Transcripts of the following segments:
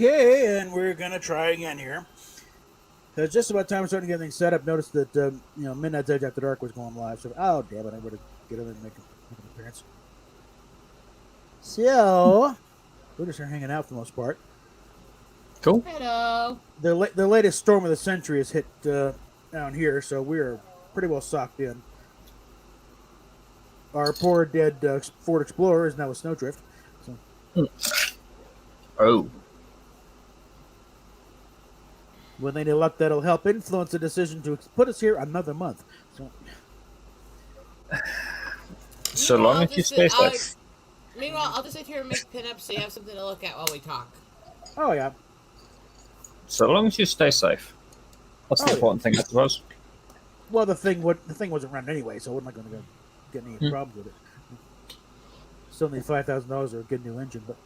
Okay, and we're gonna try again here. So it's just about time we're starting to get things set up. Noticed that Midnight's Edge After Dark was going live. So oh damn it, I better get in and make an appearance. So we're just here hanging out for the most part. Cool. Hello. The latest storm of the century has hit down here, so we're pretty well socked in. Our poor dead Ford Explorer is now a snowdrift. So Oh. with any luck, that'll help influence the decision to put us here another month. So long as you stay safe. Meanwhile, I'll just sit here and make pinups so you have something to look at while we talk. Oh yeah. So long as you stay safe. That's the important thing, I suppose. Well, the thing wasn't running anyway, so I'm not going to get any problems with it. Still need $5,000 or a good new engine, but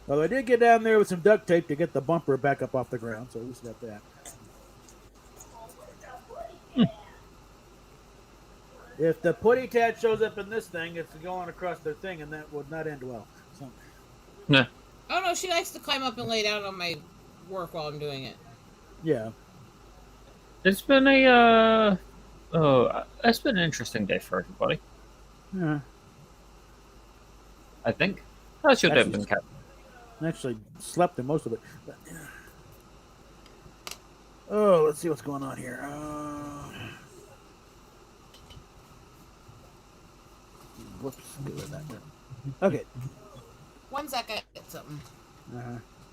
well, I did get down there with some duct tape to get the bumper back up off the ground, so at least got that. If the putty tat shows up in this thing, it's going across their thing, and that would not end well. So. Yeah. Oh no, she likes to climb up and lay down on my work while I'm doing it. Yeah. It's been it's been an interesting day for everybody. Yeah. I think. How's your day been, Cat? I actually slept in most of it. But, oh, let's see what's going on here. Whoops. Get rid of that. Okay. 1 second. It's something.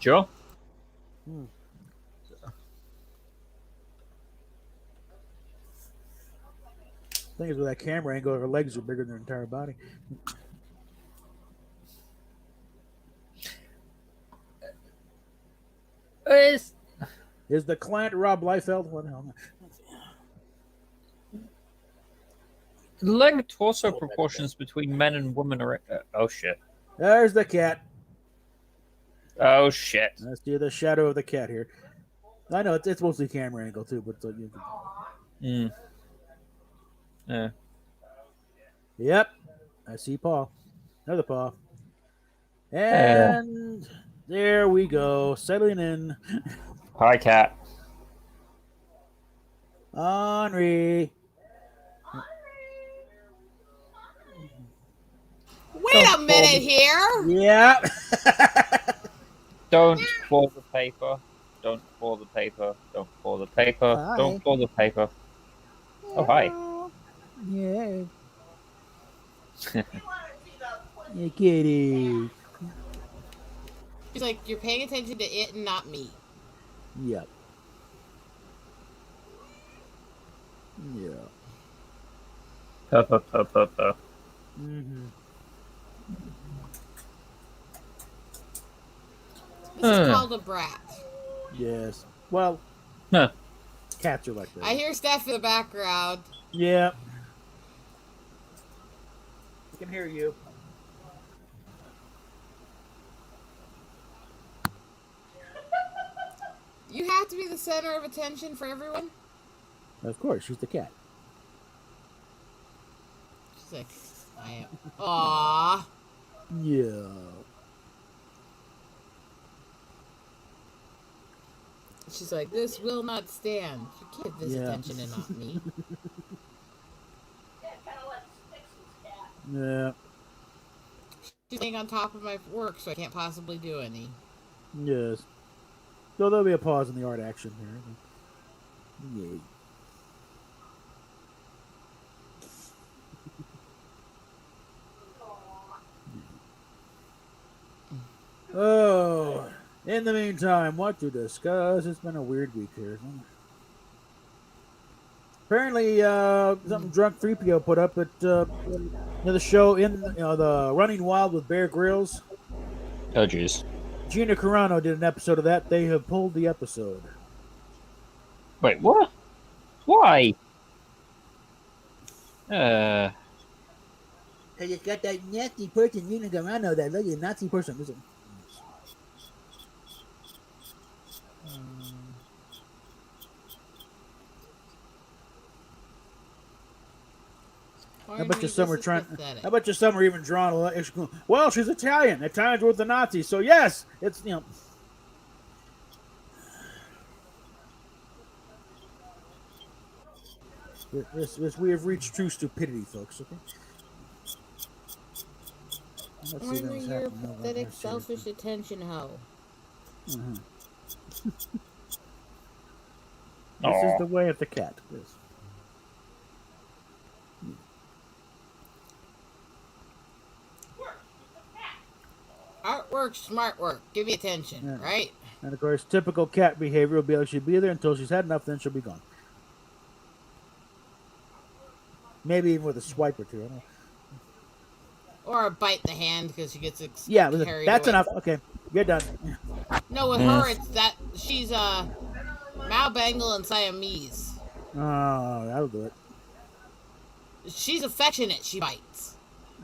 Sure. Thing is, with that camera angle, her legs are bigger than her entire body. Is the client Rob Liefeld? What the hell? Leg torso proportions between men and women are. Oh shit. There's the cat. Oh shit. I see the shadow of the cat here. I know it's mostly camera angle too, but Yeah. Yep, I see paw. Another paw. And there we go, settling in. Hi, Cat. Henri. Wait a minute here. Yeah. Don't claw the paper. Don't claw the paper. Don't claw the paper. Hi. Don't claw the paper. Oh, hi. Yeah. Yeah, kitty. She's like, you're paying attention to it and not me. Yep. Yeah. This is called a brat. Yes. Well, Huh. cats are like that. I hear Steph in the background. Yeah. I can hear you. You have to be the center of attention for everyone? Of course, she's the cat. She's like, I am. Aww. Yeah. She's like, this will not stand. You give this attention and not me. Yeah. She's staying on top of my work, so I can't possibly do any. Yes. So there'll be a pause in the art action here. Yay. Oh, in the meantime, what to discuss? It's been a weird week here. Apparently, something drunk 3PO put up at the show in the Running Wild with Bear Grylls. Oh, jeez. Gina Carano did an episode of that. They have pulled the episode. Wait, what? Why? Because it's got that nasty person, Gina Carano, that little Nazi person. Listen. I bet you some are trying. Pathetic. I bet you some are even drawing a lot extra. Well, she's Italian. Italians were with the Nazis, so yes, it's This we have reached true stupidity, folks. Okay. Let's see Ornery, what's you're a happening over pathetic, there. selfish attention hoe. Mhm. This Aw. is the way of the cat. Yes. Artwork, smart work. Give me attention, Yeah. right? And of course, typical cat behavior will be like she'll be there until she's had enough, then she'll be gone. Maybe even with a swipe or two. I don't know. Or a bite in the hand because she gets Yeah, carried that's away. enough. Okay, you're done. No, with her, it's that she's Malbangle and Siamese. Oh, that'll do it. She's affectionate. She bites.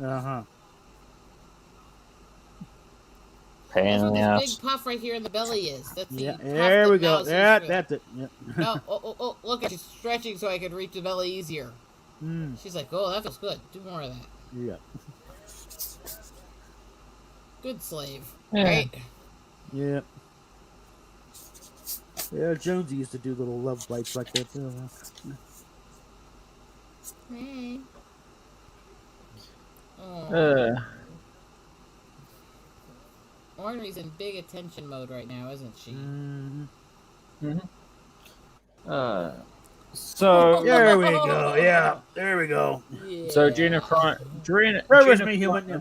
Uh-huh. Pain That's in what the this ass. big puff right here in the belly is. That's the Yeah, puff there that we go. mouses That, through. that's it. Yeah. No, oh, look at she's stretching so I can reach the belly easier. Mm, She's like, oh, that feels good. Do more of that. yeah. Good slave, Yeah. right? Yeah. Yeah, Jonesy used to do little love bites like that too. Hey. Oh. Ornery's in big attention mode right now, isn't she? Mm-hmm. So There we go. Yeah, there we go. Yeah. So Gina Reverence me, human. Yeah.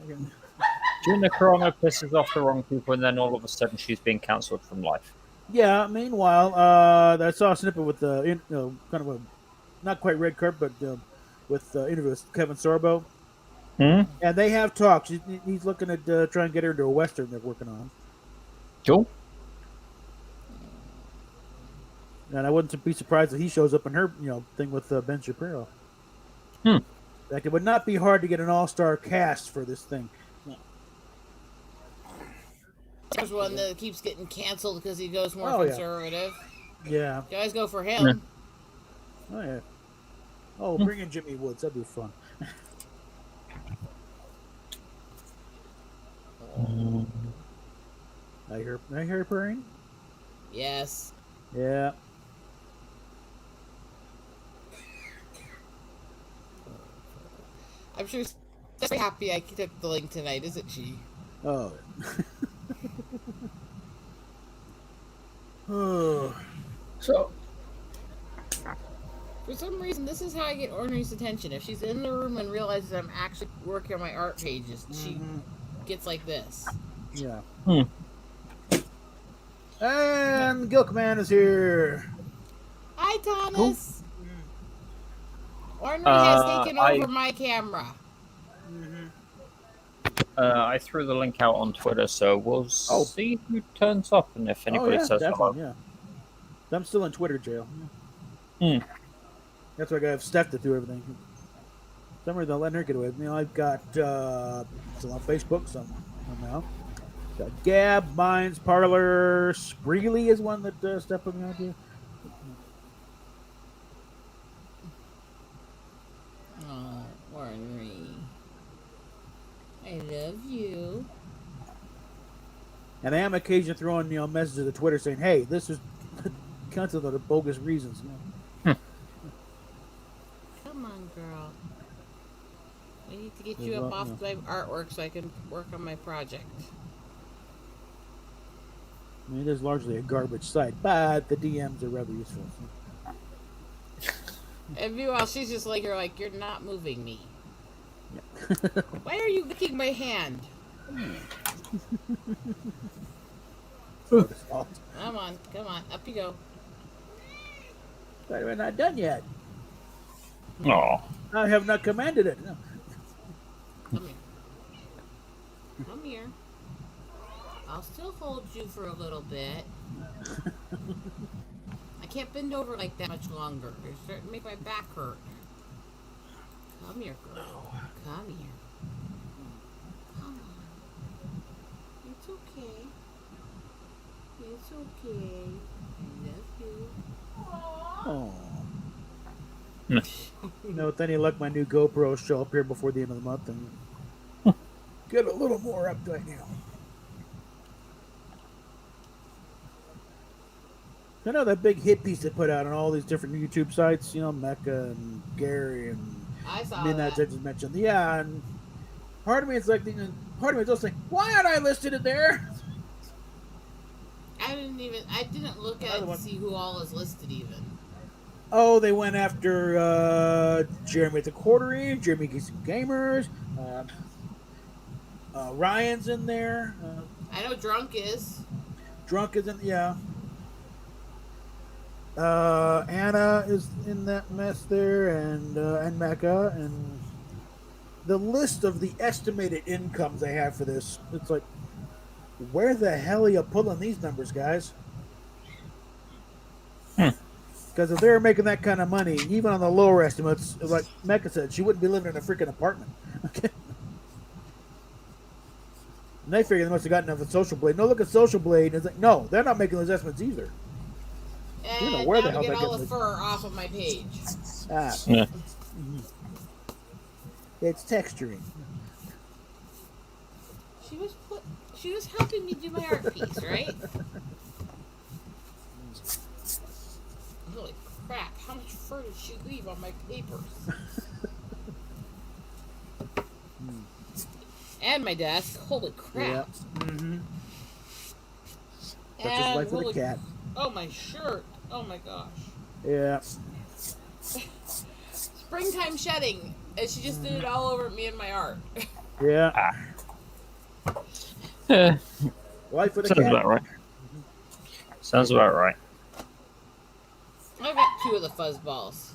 Gina Carano pisses off the wrong people, and then all of a sudden she's being cancelled from life. Yeah. Meanwhile, I saw a snippet with kind of a not quite red carpet, but with interview with Kevin Sorbo, Hmm? and they have talks. He's looking at trying to get her into a western they're working on, Cool. and I wouldn't be surprised if he shows up in her thing with Ben Shapiro. Hmm. Like it would not be hard to get an all-star cast for this thing. There's one that keeps getting canceled because he goes more Oh, yeah. conservative. Yeah. Guys go for him. Oh yeah. Oh, bring in Jimmy Woods. That'd be fun. I hear purring. Yes. Yeah. I'm sure she's very happy I took the link tonight, isn't she? Oh. Oh. So For some reason, this is how I get Ornery's attention. If she's in the room and realizes I'm actually working on my art pages, she gets like this. Yeah. Hmm. And Gilkman is here. Hi, Thomas. Ornery has taken over my camera. I threw the link out on Twitter, so we'll see who turns up and if anybody says hello. Yeah. I'm still in Twitter jail. Hmm. That's why I got Steph to do everything. Some reason they'll let her get away with me. I've got still on Facebook somehow. Got Gab, Minds, Parlor, Spreely is one that Steph put me on to. Oh, Ornery. I love you. And I am occasionally throwing messages to Twitter saying, "Hey, this is content of the bogus reasons." Come on, girl. We need to get you up off my artwork so I can work on my project. I mean, it is largely a garbage site, but the DMs are rather useful. And meanwhile, she's just like, you're not moving me. Yeah. Why are you licking my hand? Come on, up you go. But we're not done yet. Aw. I have not commanded it. No. Come here. Come here. I'll still hold you for a little bit. I can't bend over like that much longer. You're starting to make my back hurt. Come here, girl. Come here. Come on. It's okay. It's okay. I love you. Oh. You know, with any luck, my new GoPro will show up here before the end of the month and get a little more update now. I know that big hit piece they put out on all these different YouTube sites, you know, Mecca and Gary and I saw Midnight that. I just mentioned. Yeah, and part of me is like, part of me is also like, why aren't I listed in there? I didn't look at Another it one. to see who all is listed even. Oh, they went after Jeremy the Quartery, Jeremy Geeks and Gamers, Ryan's in there, I know Drunk is. Drunk is in, yeah. Anna is in that mess there, and Mecca, and the list of the estimated incomes they have for this. It's like, where the hell are you pulling these numbers, guys? Because if they were making that kind of money, even on the lower estimates, like Mecca said, she wouldn't be living in a freaking apartment. Okay. And they figure they must have gotten enough of Social Blade. No, look at Social Blade. And it's like, no, they're not making those estimates either. You know And where now the hell to get that all gets the me. fur off of my page. Ah, Yeah. it's texturing. She was helping me do my art piece, right? Holy crap, how much fur did she leave on my papers? And my desk. Holy crap. Yeah. Mm-hmm. That's just And life with a holy, cat. oh, my shirt. Oh my gosh. Yeah. Springtime shedding. And she just did it all over me and my art. Yeah. Yeah. Life with a Sounds cat. about right. Sounds about right. I got 2 of the fuzz balls.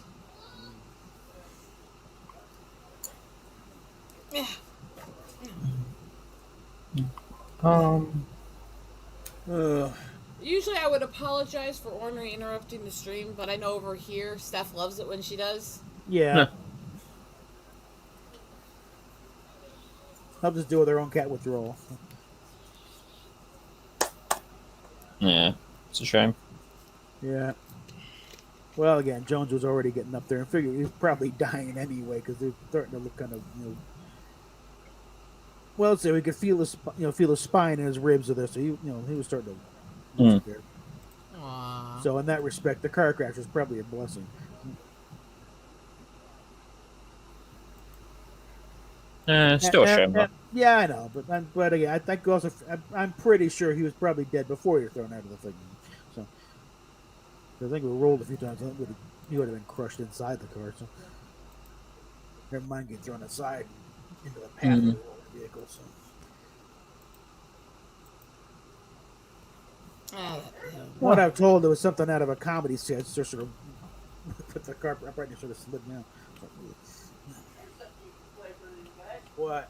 Usually I would apologize for ornery interrupting the stream, but I know over here Steph loves it when she does. Yeah. Yeah. I'll just deal with their own cat withdrawal. Yeah. It's a shame. Yeah. Well, again, Jones was already getting up there and figured he was probably dying anyway because they're starting to look kind of, you know. Well, so he could feel his, feel his spine and his ribs of this. So he was starting to lose it there. Aww. So in that respect, the car crash was probably a blessing. Still a shame, though. Yeah, I know, but again, I think also I'm pretty sure he was probably dead before he was thrown out of the thing. So I think we rolled a few times. I think he would have been crushed inside the car. So never mind getting thrown aside into the path of the vehicle. So. What I've told, there was something out of a comedy sketch. Just sort of put the car upright and sort of slid down. What?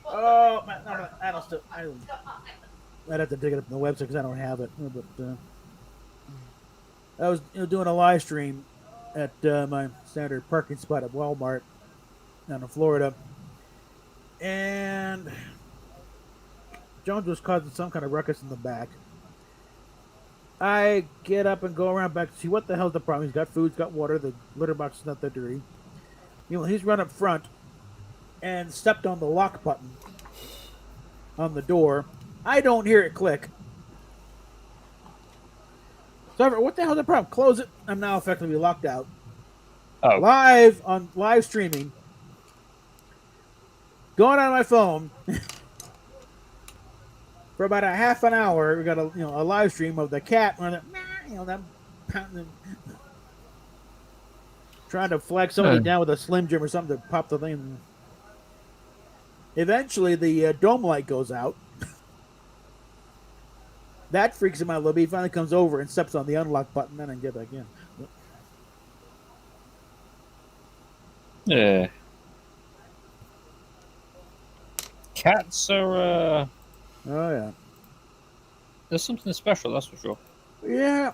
Oh, no, I don't still. I'd have to dig it up on the website because I don't have it. But I was doing a live stream at my standard parking spot at Walmart down in Florida, and Jones was causing some kind of ruckus in the back. I get up and go around back to see what the hell's the problem. He's got food, he's got water, the litter box is not that dirty. He's run up front and stepped on the lock button on the door. I don't hear it click. So what the hell's the problem? Close it. I'm now effectively locked out. Oh. Live streaming. Going on my phone. For about a half an hour, we got a live stream of the cat running, that pounding, trying to flag somebody down with a Slim Jim or something to pop the thing. Eventually, the dome light goes out. That freaks him out a little bit. He finally comes over and steps on the unlock button, and then get back in. Yeah. Cats are, Oh, yeah. there's something special, that's for sure. Yeah.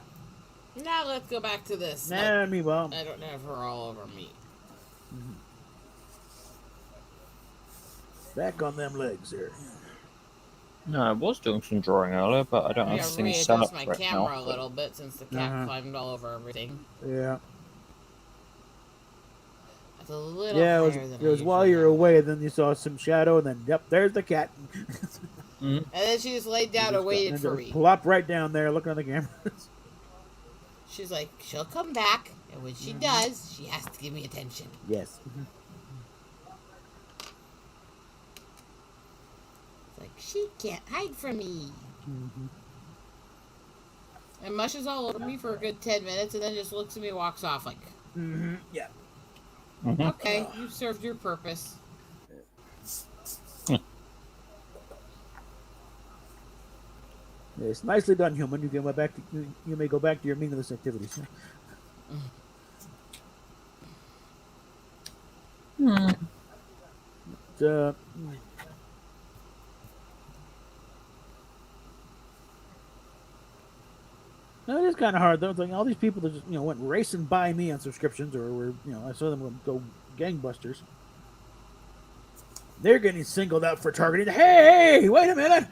Now let's go back to this. Nah, me well. I don't have her all over me. Back on them legs there. No, I was doing some drawing earlier, but I don't I have gotta things set readjust up my for it camera now. a little bit since the cat Uh-huh. climbed all over everything. Yeah. That's a little Yeah, higher than it was I while usually you were am. away, then you saw some shadow, and then, yep, there's the cat. Mm. And then she just laid down and waited for me. Plop right down there, looking at the camera. She's like, she'll come back, and when she does, she has to give me attention. Yes. It's like, she can't hide from me. Mm-hmm. And mushes all over me for a good 10 minutes, and then just looks at me and walks off like, Mm-hmm. Yeah. Mm-hmm. okay, you've served your purpose. It's nicely done, human. You can go back to you may go back to your meaningless activities. Mm. Uh, no, it is kind of hard though. It's like all these people that just went racing by me on subscriptions, or were I saw them go gangbusters. They're getting singled out for targeting. Hey, wait a minute!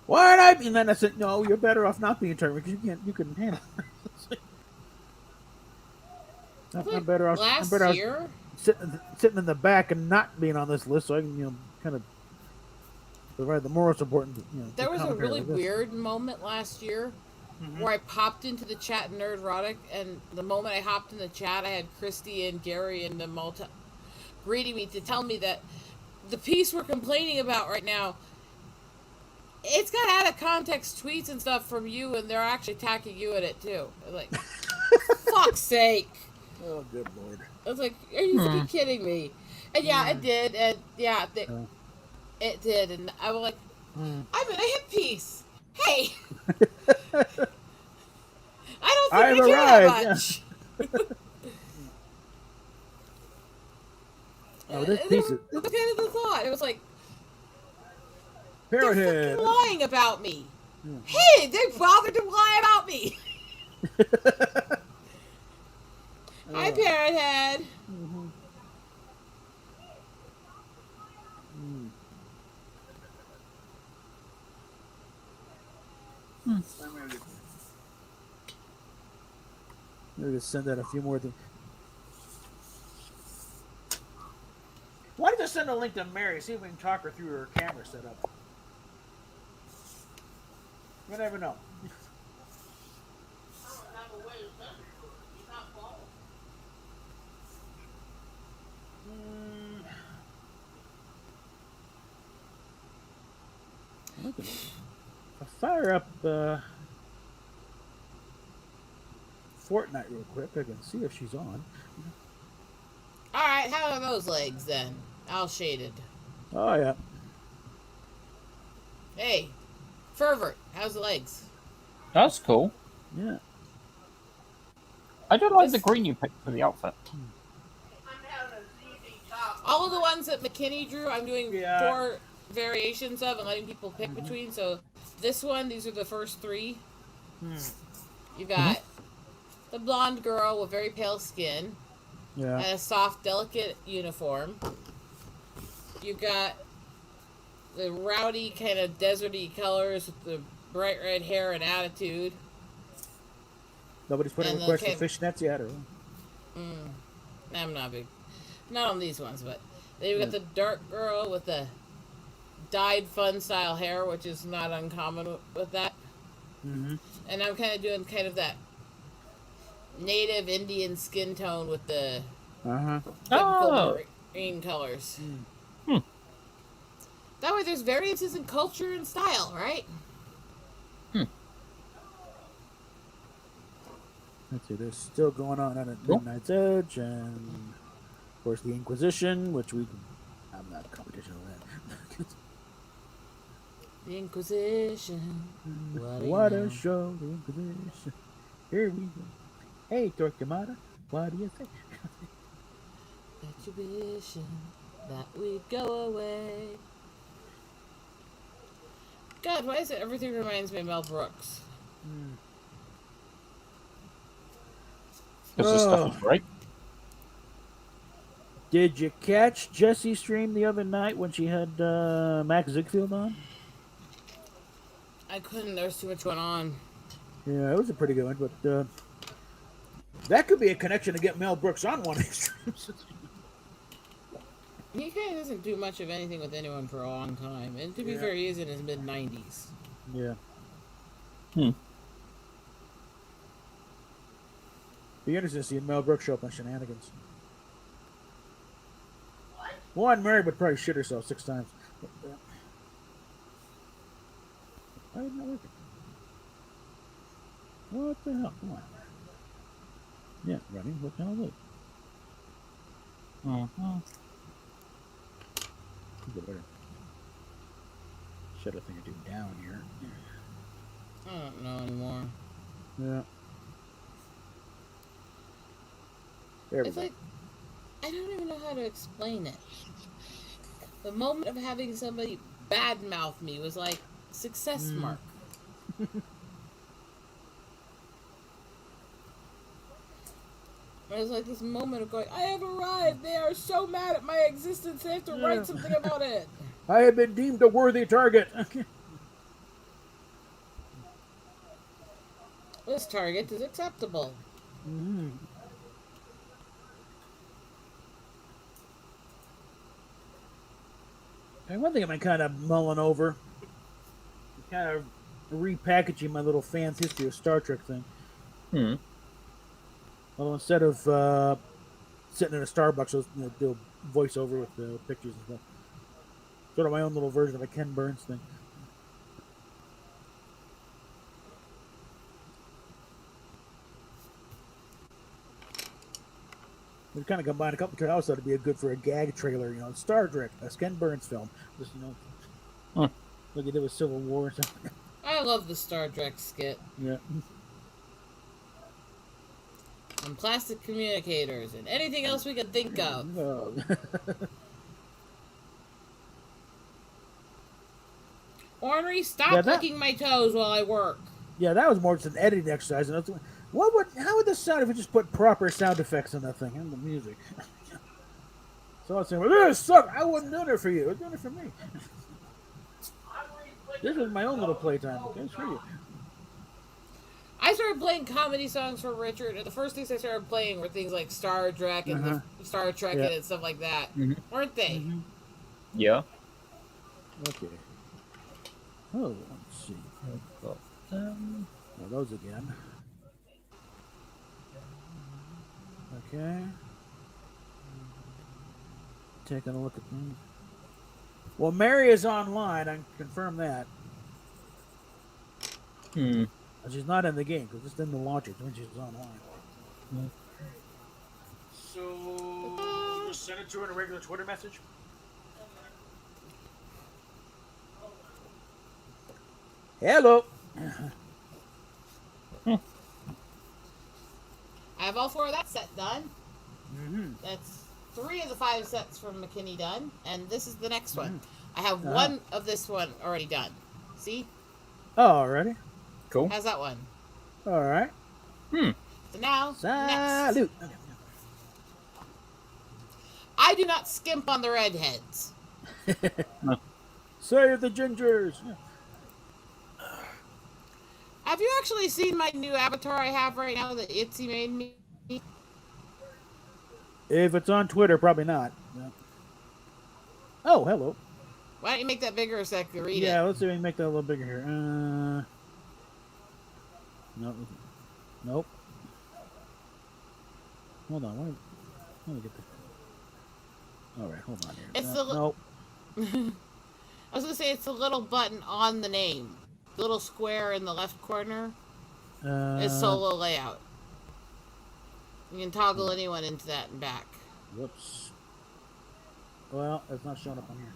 Why not? And then I said, no, you're better off not being targeted because you couldn't handle it. I'm better off. Last I'm better year, off sitting in the back and not being on this list, so I can kind of provide the moral support. And, there was a commentary really like this. weird moment last year where I popped into the chat Nerdrotic, and the moment I hopped in the chat, I had Christy and Gary and the greeting me to tell me that the piece we're complaining about right now, it's got out of context tweets and stuff from you, and they're actually attacking you in it too. Like, fuck's sake! Oh, good lord! I was like, are you fucking kidding me? And yeah, it did, and yeah, it did, and I was like, I'm in a hit piece. Hey, I don't think I've we care arrived, that much. Oh, this piece of That's kind of the thought. It was like, Parrot they're Head. fucking lying about me. Hey, they bothered to lie about me. Hi, Parrot Head. Maybe just send out a few more things. Why don't you send a link to Mary? See if we can talk her through her camera setup. You never know. I'll fire up Fortnite real quick. I can see if she's on. Alright, how are those legs then? All shaded. Oh, yeah. Hey, Fervert, how's the legs? That's cool. Yeah. I don't like the green you picked for the outfit. All of the ones that McKinney drew, I'm doing Yeah. 4 variations of and letting people pick between. So this one, these are the first 3. You got the blonde girl with very pale skin Yeah. and a soft, delicate uniform. You got the rowdy, kind of deserty colors with the bright red hair and attitude. Nobody's put a And request okay. for fishnets yet, or? I'm not big. Not on these ones, but then you got the dark girl with the dyed fun style hair, which is not uncommon with that. Mm-hmm. And I'm kind of doing kind of that native Indian skin tone with the Uh-huh. Oh. green colors. That way there's variances in culture and style, right? Let's see, there's still going on at Cool. Midnight's Edge, and of course the Inquisition, which I'm not in competition with that. The Inquisition. What a show, the Inquisition. Here we go. Hey, Torquemada, what do you think? Retribution, that we go away. God, why is it everything reminds me of Mel Brooks? Because the stuff is great. Did you catch Jesse's stream the other night when she had Max Ziegfeld on? I couldn't. There's too much going on. Yeah, it was a pretty good one, but that could be a connection to get Mel Brooks on one of these streams. He kind of doesn't do much of anything with anyone for a long time. And to be fair, he is in his mid-90s. Yeah. Hmm. Be interesting to see Mel Brooks show up on Shenanigans. One, Mary would probably shit herself 6 times. Why is it not working? What the hell? Come on. Yeah, running. What the hell is it? Uh-huh. Shut a thing or two down here. I don't know anymore. Yeah. There we It's go. like, I don't even know how to explain it. The moment of having somebody badmouth me was like, success mark. It was like this moment of going, I have arrived. They are so mad at my existence. They have to write something about it. I have been deemed a worthy target. This target is acceptable. Mm-hmm. And one thing I've been kind of mulling over, kind of repackaging my little fans' history of Star Trek thing. Hmm. Well, instead of sitting in a Starbucks, I'll do a voiceover with the pictures and stuff. Sort of my own little version of a Ken Burns thing. We kind of combined a couple of. I always thought it'd be good for a gag trailer, Star Trek, a Ken Burns film. Just Huh. like you did with Civil War or something. I love the Star Trek skit. Yeah. And plastic communicators and anything else we could think of. Oh. Ornery, stop Yeah, that- licking my toes while I work. Yeah, that was more just an editing exercise. And how would this sound if we just put proper sound effects in that thing and the music? So I was saying, well, this sucks. I wasn't doing it for you. I was doing it for me. This was my own little playtime. Okay, screw you. I started playing comedy songs for Richard, and the first things I started playing were things like Star Trek and the Star Trek Yeah. and stuff like that, weren't they? Yeah. Okay. Oh, let's see. Got them. Well, those again. Okay. Taking a look at them. Well, Mary is online. I can confirm that. Hmm. But she's not in the game because it's in the launcher when she's online. Yeah. So, just send it to her in a regular Twitter message. Hello. I have all 4 of that set done. Mm-hmm. That's 3 of the 5 sets from McKinney done, and this is the next one. I have Uh-huh. 1 of this one already done. See? Alrighty. Cool. How's that one? All right. Hmm. So now, next. Salute. I do not skimp on the redheads. Save the gingers. Have you actually seen my new avatar I have right now that Itsy made me? If it's on Twitter, probably not. No. Oh, hello. Why don't you make that bigger so I can read Yeah, it? let's see if we can make that a little bigger here. Nope. Nope. Hold on. Let me get the. All right, hold on here. It's nope. I was going to say it's the little button on the name. The little square in the left corner is solo layout. You can toggle anyone into that and back. Whoops. Well, it's not showing up on here.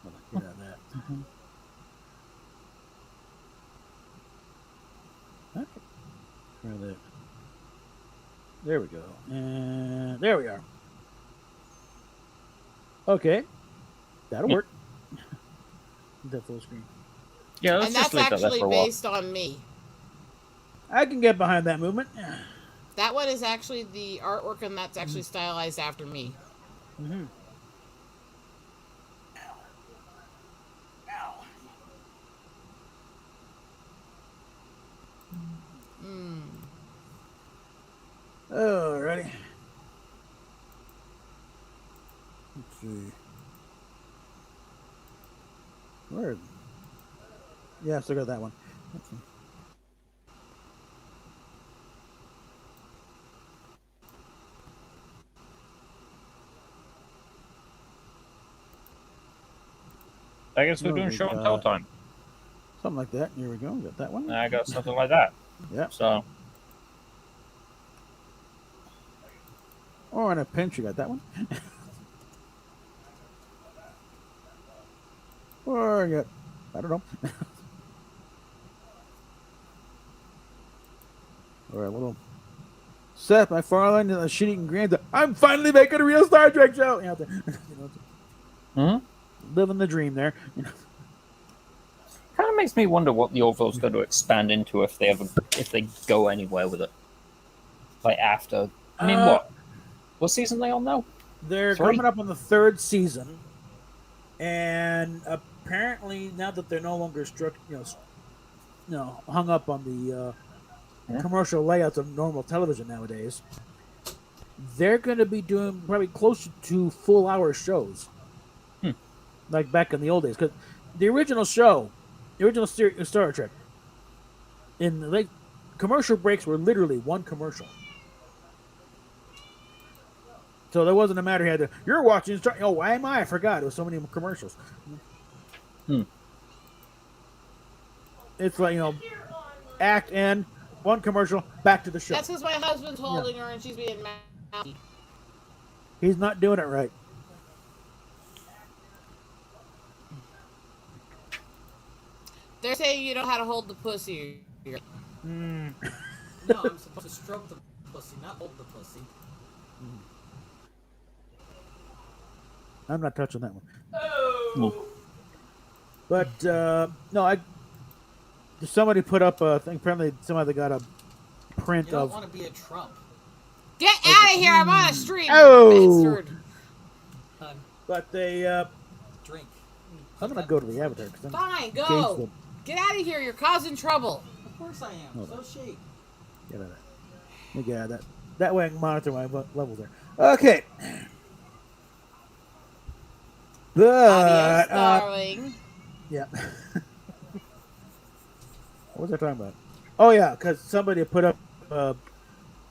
Hold on, get out of that. Okay. Try that. There we go. And there we are. Okay. That'll work. That full screen. Yeah, let's And just that's leave that there actually for a while. based on me. I can get behind that movement. That one is actually the artwork, and that's actually stylized after me. Mm-hmm. ready. Let's see. Where? Yeah, I still got that one. Let's see. I guess we're No, doing we show and got- tell time. Something like that. Here we go. Got that one. I got something like that. Yeah. So, Or in a pinch, you got that one. Or you got, I don't know. Or a little Seth MacFarlane and the shit-eating grand. I'm finally making a real Star Trek show. You know, living the dream there. You know. kind of makes me wonder what the Orville's going to expand into if they go anywhere with it. Like after, I mean, what season they on now? They're 3? coming up on the 3rd season, and apparently now that they're no longer hung up on the commercial layouts of normal television nowadays, they're going to be doing probably closer to full-hour shows, like back in the old days. Because the original show, the original Star Trek, in the late commercial breaks were literally one commercial. So there wasn't a matter. You're watching. Oh, why am I? I forgot. It was so many commercials. It's like, act end, one commercial, back to the show. That's because my husband's holding her and she's being mouthy. He's not doing it right. They're saying you know how to hold the pussy. No, I'm supposed to stroke the pussy, not hold the pussy. I'm not touching that one. Oh! But no, somebody put up a thing. Apparently, somebody got a print You don't of. want to be a Trump. Get out of here! I'm on a stream. Oh! Bastard. Hun, But they. drink. I'm gonna go to the Avatar because I'm Fine, engaged go. with- Get out of here. You're causing trouble. Of course I am. Hold So is she. Get out of that. Let me get out of that. That way I can monitor my levels there. Okay. Adios, But darling. yeah. What was I talking about? Oh yeah, because somebody put up a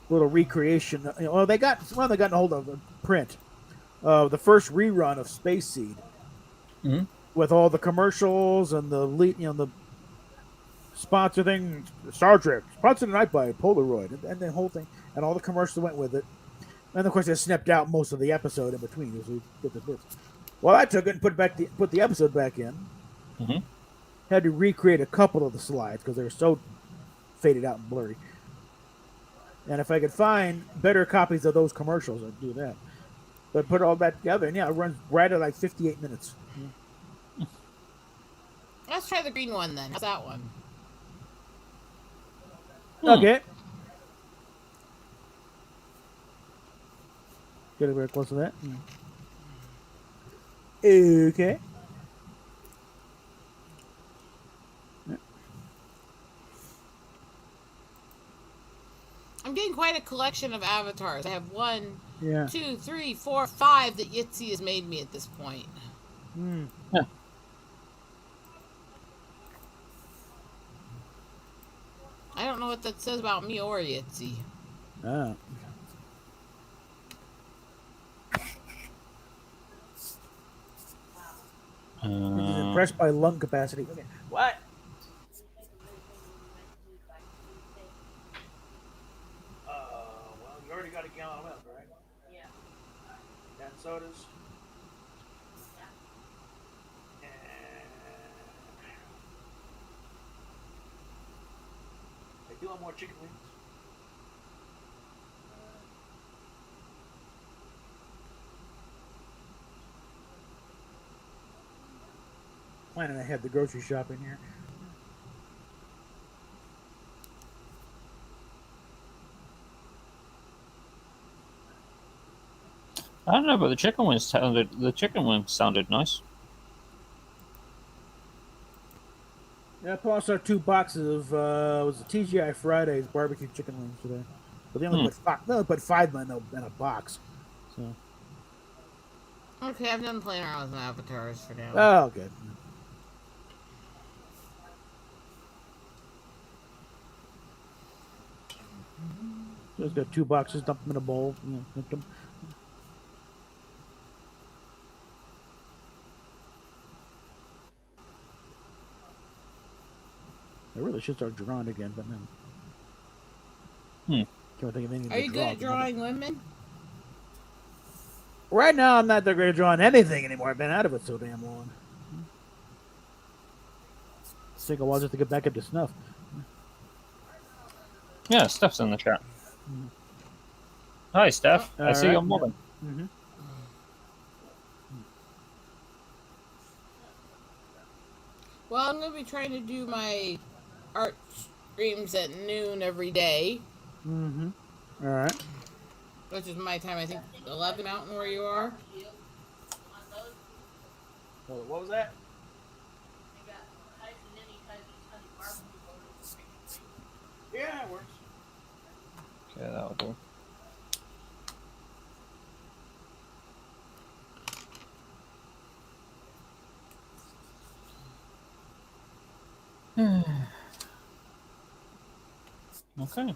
little recreation. Well, they got a hold of a print of the first rerun of Space Seed with all the commercials and the the sponsor thing, Star Trek, sponsored tonight by Polaroid, and the whole thing, and all the commercials went with it. And of course, they snipped out most of the episode in between, so we get the bits. Well, I took it and put the episode back in. Had to recreate a couple of the slides because they were so faded out and blurry. And if I could find better copies of those commercials, I'd do that. But put all that together, and yeah, it runs right at like 58 minutes. Let's try the green one then. How's that one? Okay. Get it very close to that. Okay. I'm getting quite a collection of avatars. I have 1, Yeah. 2, 3, 4, 5 that Yitzy has made me at this point. I don't know what that says about me or Yitzy. Ah. He's impressed by lung capacity. Okay. What? Well, you already got a gallon of milk, right? Yeah. 10 sodas. I do want more chicken wings. Planning ahead the grocery shopping here. I don't know, but the chicken wings sounded nice. Yeah, I also 2 boxes of was the TGI Fridays barbecue chicken wings today. but they only put five in a box. So. Okay, I'm done playing around with avatars for now. Oh, good. Just got 2 boxes, dump them in a bowl. Dump them. I really should start drawing again, but then. Can't think of anything Are you good at drawing women? Right now, I'm not that great at drawing anything anymore. I've been out of it so damn long. It's taking a while just to get back up to snuff. Yeah, Steph's in the chat. Hi, Steph. I see right. you're mobbing. Mm-hmm. Well, I'm gonna be trying to do my art streams at noon every day. Mm-hmm. All right. Which is my time, I think, 11 Mountain where you are. What was that? Yeah, it works. Okay, that'll do. Okay.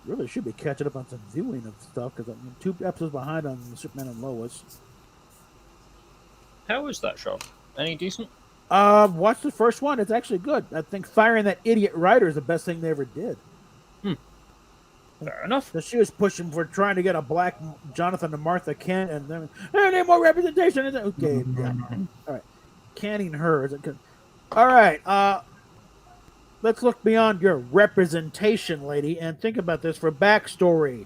Really should be catching up on some viewing of stuff because I'm 2 episodes behind on Superman and Lois. How was that show? Any decent? Watch the first one. It's actually good. I think firing that idiot writer is the best thing they ever did. Fair enough. So she was pushing for trying to get a black Jonathan and Martha Kent, and then hey, need more representation. Okay, yeah. All right, canning her. Is it good? All right. Let's look beyond your representation, lady, and think about this for backstory.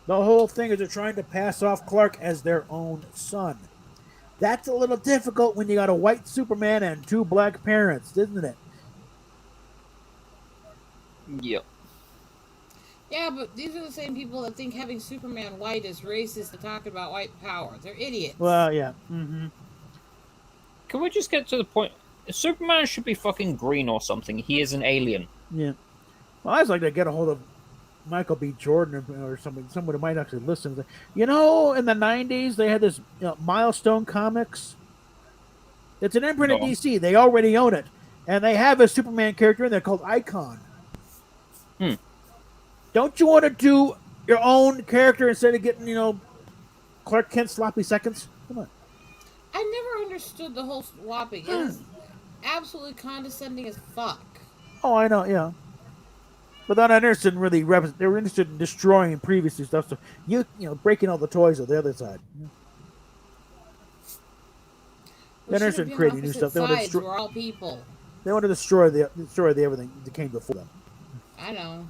The whole thing is they're trying to pass off Clark as their own son. That's a little difficult when you got a white Superman and 2 black parents, isn't it? Yep. Yeah, but these are the same people that think having Superman white is racist to talk about white power. They're idiots. Well, yeah. Mm-hmm. Can we just get to the point? Superman should be fucking green or something. He is an alien. Yeah. Well, I just like to get a hold of Michael B. Jordan or somebody who might actually listen. You know, in the 90s, they had this Milestone Comics. It's an imprint of DC. They already own it. And they have a Superman character in there called Icon. Don't you want to do your own character instead of getting, Clark Kent sloppy seconds? Come on. I never understood the whole swapping. It's absolutely condescending as fuck. Oh, I know, yeah. But they're not interested in really they were interested in destroying previous stuff. So breaking all the toys of the other side. They're interested in creating new stuff. They want to destroy. We're all people. They want to destroy the everything that came before them. I know.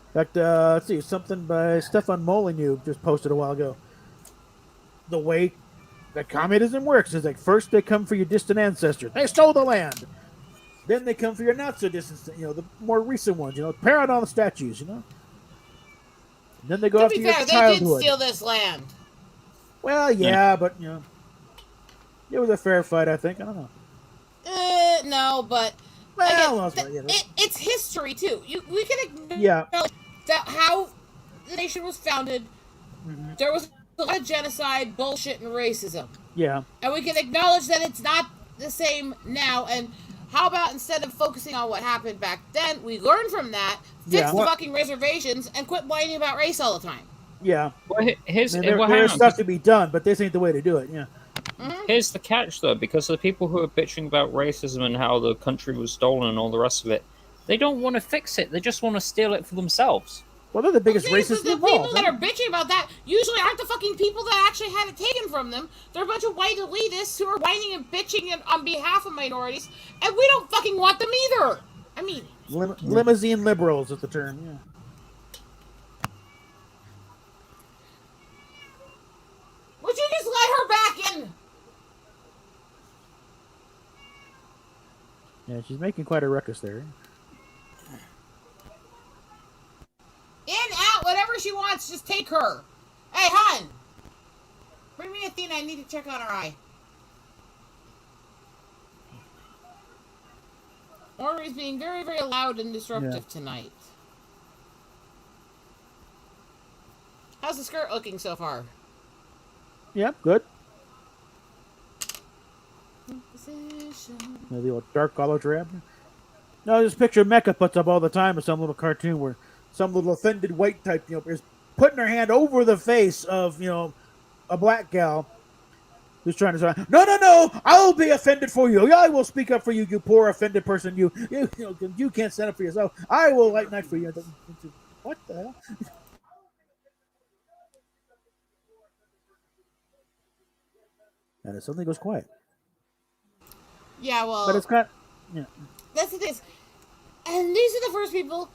In fact, let's see, something by Stefan Molyneux just posted a while ago. The way that communism works is like first they come for your distant ancestors. They stole the land. Then they come for your not so distant, the more recent ones. Tear out all the statues. And then they go after your childhood. They did steal this land. Well, yeah, but it was a fair fight. I think. I don't know. No, but well, it's history too. We can acknowledge that how the nation was founded. Mm-hmm. There was a lot of genocide, bullshit, and racism. Yeah. And we can acknowledge that it's not the same now. And how about instead of focusing on what happened back then, we learn from that, fix the fucking reservations, and quit whining about race all the time. Yeah. Well, there's stuff to be done, but this ain't the way to do it. Yeah. Mm-hmm. Here's the catch, though, because the people who are bitching about racism and how the country was stolen and all the rest of it, they don't want to fix it. They just want to steal it for themselves. Well, they're the biggest racists the in the world. People that are bitching about that usually aren't the fucking people that actually had it taken from them. They're a bunch of white elitists who are whining and bitching on behalf of minorities, and we don't fucking want them either. I mean... limousine liberals is the term, yeah. Would you just let her back in? Yeah, she's making quite a ruckus there. In, out, whatever she wants, just take her. Hey, hon! Bring me Athena, I need to check on her eye. Ornery's being very, very loud and disruptive tonight. How's the skirt looking so far? Yeah, good. Position. The old dark color drab. No, this picture Mecca puts up all the time in some little cartoon where some little offended white type, is putting her hand over the face of, a black gal who's trying to say, no, I'll be offended for you. Yeah, I will speak up for you, you poor offended person. You can't stand up for yourself. I will light night for you. What the hell? And it suddenly goes quiet. Yeah, well, But it's kind of, that's the thing. And these are the first people.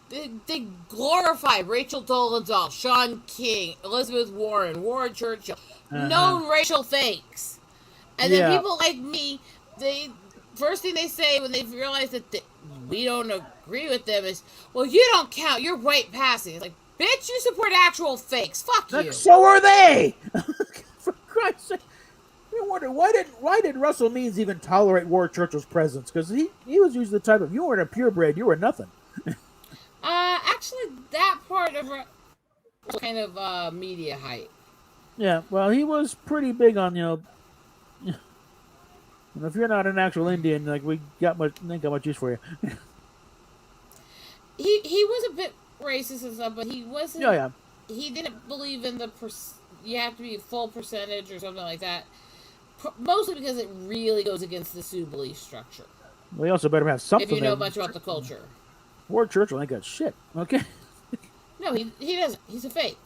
They glorify Rachel Dolezal, Sean King, Elizabeth Warren, Warren Churchill, known racial fakes. And then people like me, they first thing they say when they realize that we don't agree with them is, "Well, you don't count. You're white passing." It's like, bitch, you support actual fakes. Fuck you. So are they. For Christ's sake. I wonder why did Russell Means even tolerate Warren Churchill's presence? Because he was usually the type of, you weren't a purebred, you were nothing. Actually, that part of it was kind of media hype. Yeah, well, he was pretty big on, and if you're not an actual Indian, like, we ain't got much use for you. He was a bit racist and stuff, but he wasn't. Oh, yeah. He didn't believe in you have to be a full percentage or something like that. Mostly because it really goes against the Sioux belief structure. Well, he also better have something. If you know much about the culture. Warren Churchill ain't got shit, okay? No, he doesn't. He's a fake.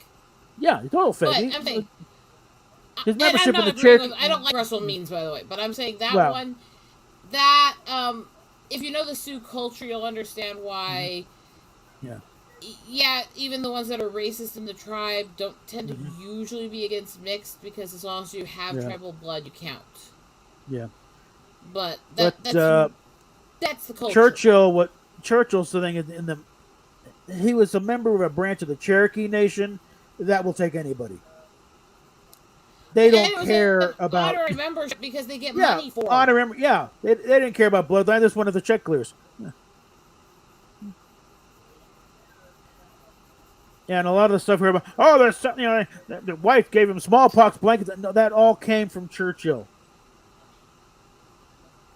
Yeah, he's total fake. But I'm saying, his membership in the church. church. I don't like Russell Means, by the way, but I'm saying that one. That if you know the Sioux culture, you'll understand why. Yeah. Yeah, even the ones that are racist in the tribe don't tend to usually be against mixed, because as long as you have tribal blood, you count. Yeah. But that's the culture. Churchill's the thing he was a member of a branch of the Cherokee Nation that will take anybody. They don't care about honorary membership because they get money for it. Honorary, they didn't care about bloodline. This one of the check clears. Yeah, and a lot of the stuff here about, there's something, the wife gave him smallpox blankets. No, that all came from Churchill.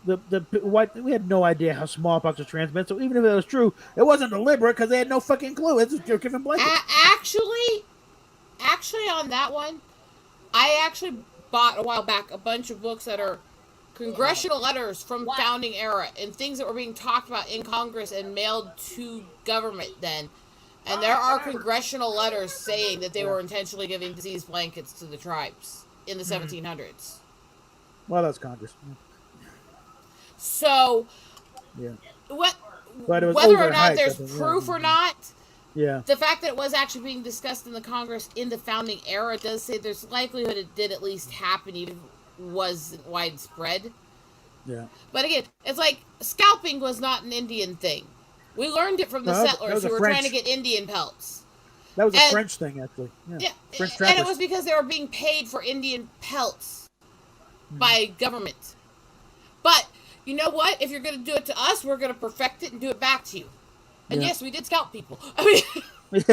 The white, we had no idea how smallpox was transmitted, so even if it was true, it wasn't deliberate because they had no fucking clue. It's just giving blankets. Actually, on that one, I actually bought a while back a bunch of books that are congressional letters from founding era and things that were being talked about in Congress and mailed to government then. And there are congressional letters saying that they were intentionally giving disease blankets to the tribes in the 1700s. Well, that's Congress. So, whether or not there's proof or not, the fact that it was actually being discussed in the Congress in the founding era does say there's likelihood it did at least happen, even if it wasn't widespread. Yeah. But again, it's like scalping was not an Indian thing. We learned it from the settlers who were trying to get Indian pelts. That was a French thing, actually. Yeah. French trappers. And it was because they were being paid for Indian pelts by government. But you know what? If you're going to do it to us, we're going to perfect it and do it back to you. And yes, we did scalp people. I mean,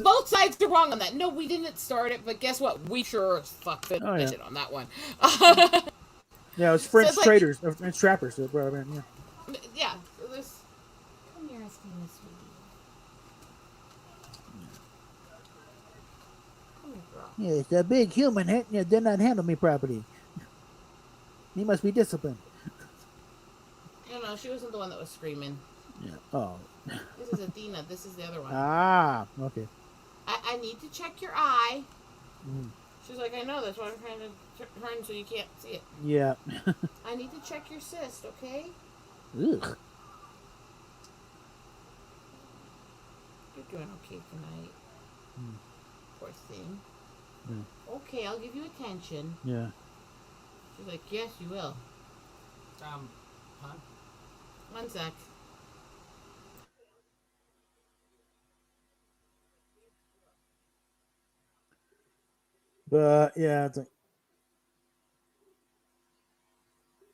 both sides are wrong on that. No, we didn't start it, but guess what? We sure as fuck finished it on that one. Yeah, it was French traders, French trappers that brought them in. Yeah. Come here, asking this sweetie. Come here, girl. Yeah, it's a big human. Did not handle me properly. He must be disciplined. No, she wasn't the one that was screaming. Yeah. Oh. This is Athena. This is the other one. Ah, okay. I need to check your eye. She's like, I know. That's why I'm trying to turn so you can't see it. Yeah. I need to check your cyst, okay? Ugh. You're doing okay tonight. Poor thing. Okay, I'll give you attention. Yeah. She's like, yes, you will. Huh? 1 sec. But yeah, it's like,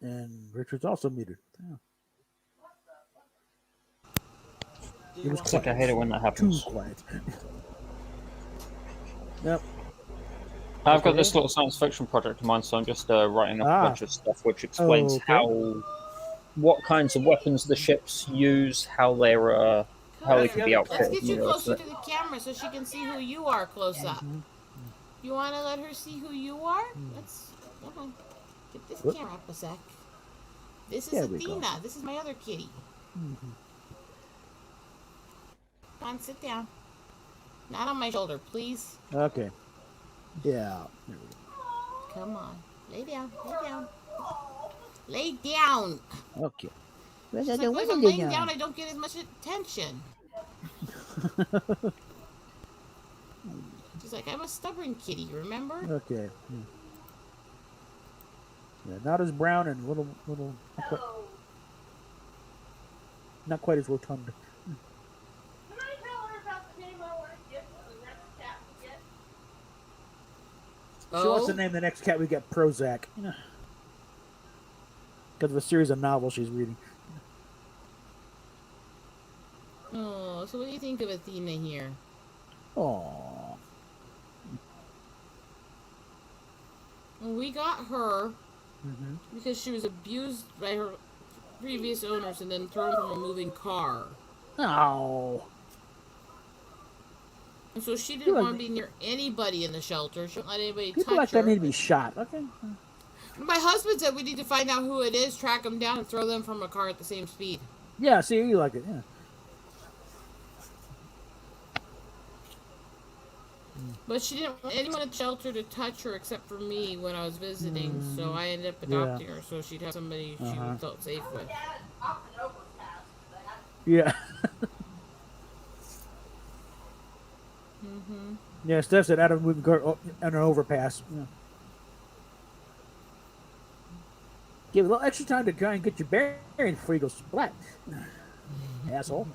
And Richard's also muted. Yeah. It was It's like I hate it when that too happens. quiet. Yep. I've got Okay. this little science fiction project of mine, so I'm just writing up a bunch of stuff which explains Okay. what kinds of weapons the ships use, how they can be Let's outfitted, get and you all the rest closer of to it. the camera so she can see who you are close up. You want to let her see who you are? Let's hold on. Get this Whoop. camera up a sec. This is There we go. Athena. This is my other kitty. Come on, sit down. Not on my shoulder, please. Okay. Yeah. There we Come on. Lay down. Lay down. Lay down. go. Okay. She's like, well, if I'm laying down, I don't get as much attention. She's like, I'm a stubborn kitty, remember? Okay. Yeah, not as brown and little, not quite as rotund. Can I tell her about the name I want to give to the next cat we get? She wants to name the next cat we get Prozac. Because of a series of novels she's reading. Oh, so what do you think of Athena here? Aww. Well, we got her because she was abused by her previous owners and then thrown from a moving car. Oh. And so she didn't want to be near anybody in the shelter. She didn't let anybody People touch like her. that need to be shot. Okay. My husband said we need to find out who it is, track them down, and throw them from a car at the same speed. Yeah, see, you like it. Yeah. But she didn't want anyone at the shelter to touch her except for me when I was visiting, so I ended up adopting her so she'd have somebody she felt safe with. Dad up and overpass. Yeah. Yeah, Steph said out of a moving car on an overpass. Yeah. Give a little extra time to try and get your bearings before you go splat. Asshole.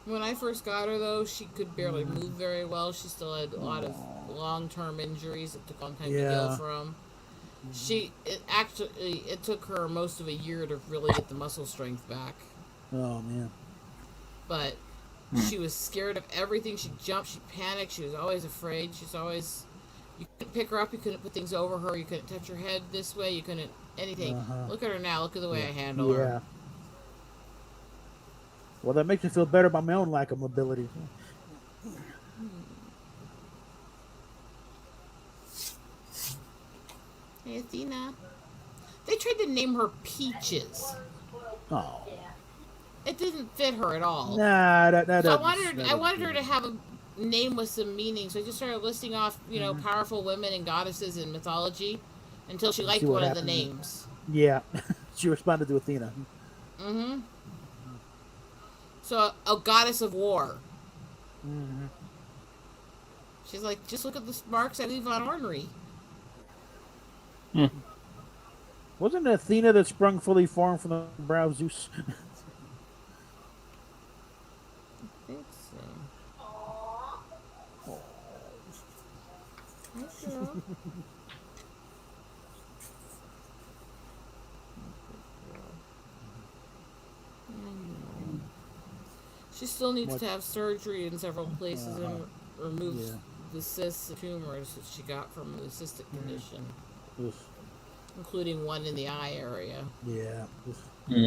When I first got her, though, she could barely move very well. She still had a lot of long-term injuries that took a long time to heal from. It took her most of a year to really get the muscle strength back. Oh, man. But she was scared of everything. She jumped, she panicked, she was always afraid. You couldn't pick her up, you couldn't put things over her, you couldn't touch her head this way, you couldn't, anything. Look at her now, look at the way I handle her. Well, that makes me feel better about my own lack of mobility. Hey, Athena. They tried to name her Peaches. Oh. It didn't fit her at all. Nah, So I wanted her to have a name with some meaning. So I just started listing off, powerful women and goddesses in mythology until she liked one of the names. Yeah. She responded to Athena. So, a goddess of war. She's like, just look at the marks I leave on ornery. Wasn't it Athena that sprung fully formed from the brow of Zeus? I think so. Hi, girl. She still needs to have surgery in several places and remove the cysts and tumors that she got from the cystic condition, including one in the eye area. Yeah. She's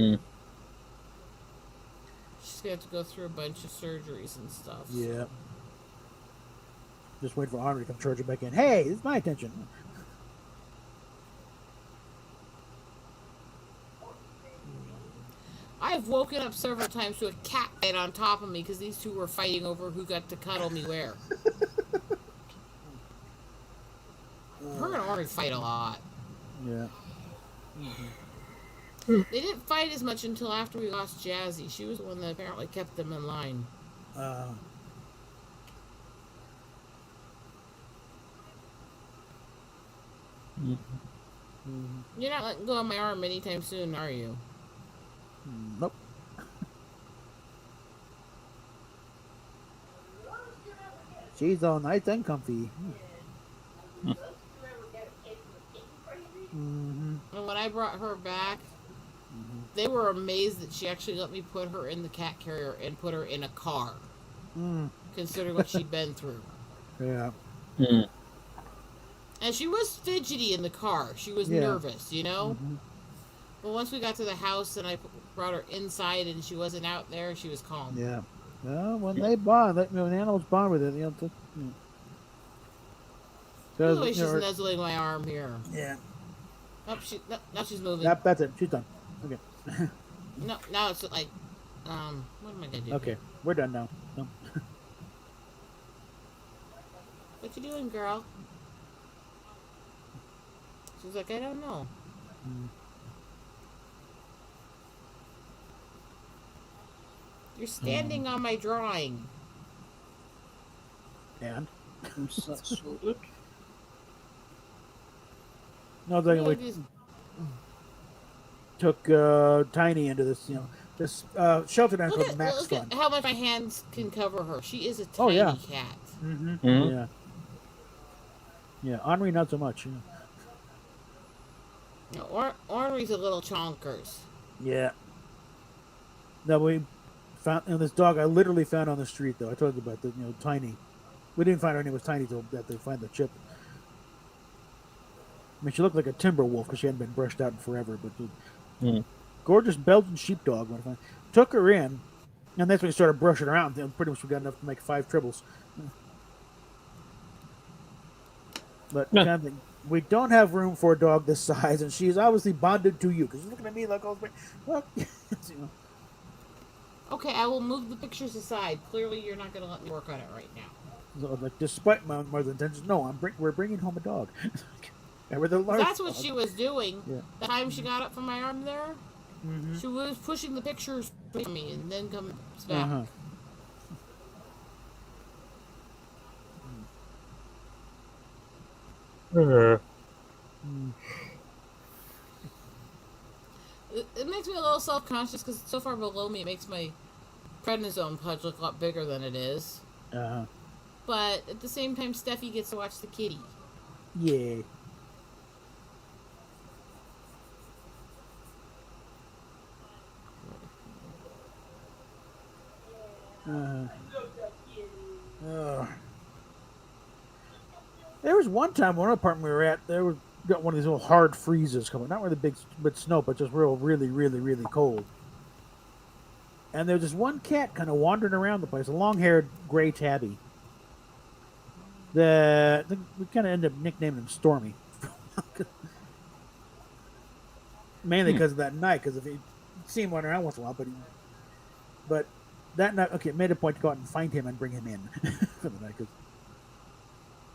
going to have to go through a bunch of surgeries and stuff. Yeah. Just wait for Henri to come charging back in. Hey, it's my attention. I've woken up several times to a cat fight on top of me because these two were fighting over who got to cuddle me where. Her and Ori fight a lot. Yeah. They didn't fight as much until after we lost Jazzy. She was the one that apparently kept them in line. You're not letting go of my arm anytime soon, are you? Nope. She's all nice and comfy. Mm-hmm. And when I brought her back, they were amazed that she actually let me put her in the cat carrier and put her in a car, Mm. considering what she'd been through. Yeah. Mm. And she was fidgety in the car. She was Yeah. nervous, you know? Mhm. But once we got to the house and I brought her inside and she wasn't out there, she was calm. Yeah. Well, when they bond, when the animals bond with it, Look at the so, way she's nuzzling my arm here. yeah. Oh, now she's moving. Yep, that's it. She's done. Okay. No, now it's like, what am I gonna do? Okay, here? we're done now. No. What you doing, girl? She's like, I don't know. You're standing on my drawing. And That's sorted. no, they Look at we these- took Tiny into this shelter down Look called at, Max look Fund. at how much my hands can cover her. She is a Oh, tiny yeah. cat. Mm-hmm. Mhm. Yeah. Yeah, Henri not so much. Ornery's a little chonkers. Yeah. No, we found this dog. I literally found on the street though. I told you about the Tiny. We didn't find her name was Tiny till that they find the chip. I mean, she looked like a timber wolf because she hadn't been brushed out in forever. But gorgeous Belgian sheepdog. When I found, took her in, and that's when we started brushing her out. And pretty much we got enough to make 5 tribbles. But Yeah. kind of thing, we don't have room for a dog this size, and she's obviously bonded to you because she's looking at me like, "Oh, well, Okay, I will move the pictures aside. Clearly, you're not going to let me work on it right now. So, like, despite my mother's intentions, no, we're bringing home a dog. And we're the large That's what dog. she was doing. Yeah. The time she got up from my arm there, Mhm. she was pushing the pictures from me and then comes back. Uh-huh. It makes me a little self-conscious because it's so far below me. It makes my prednisone pudge look a lot bigger than it is. Uh-huh. But at the same time, Steffi gets to watch the kitty. Yeah. There was one time, one apartment we were at, there was got one of these little hard freezes coming. Not really big with snow, but just real, really, really, really cold. And there was this one cat kind of wandering around the place, a long-haired gray tabby. We kind of ended up nicknaming him Stormy. Mainly because of that night, because if you see him wandering around once in a while, but that night, okay, it made a point to go out and find him and bring him in for the night. Cause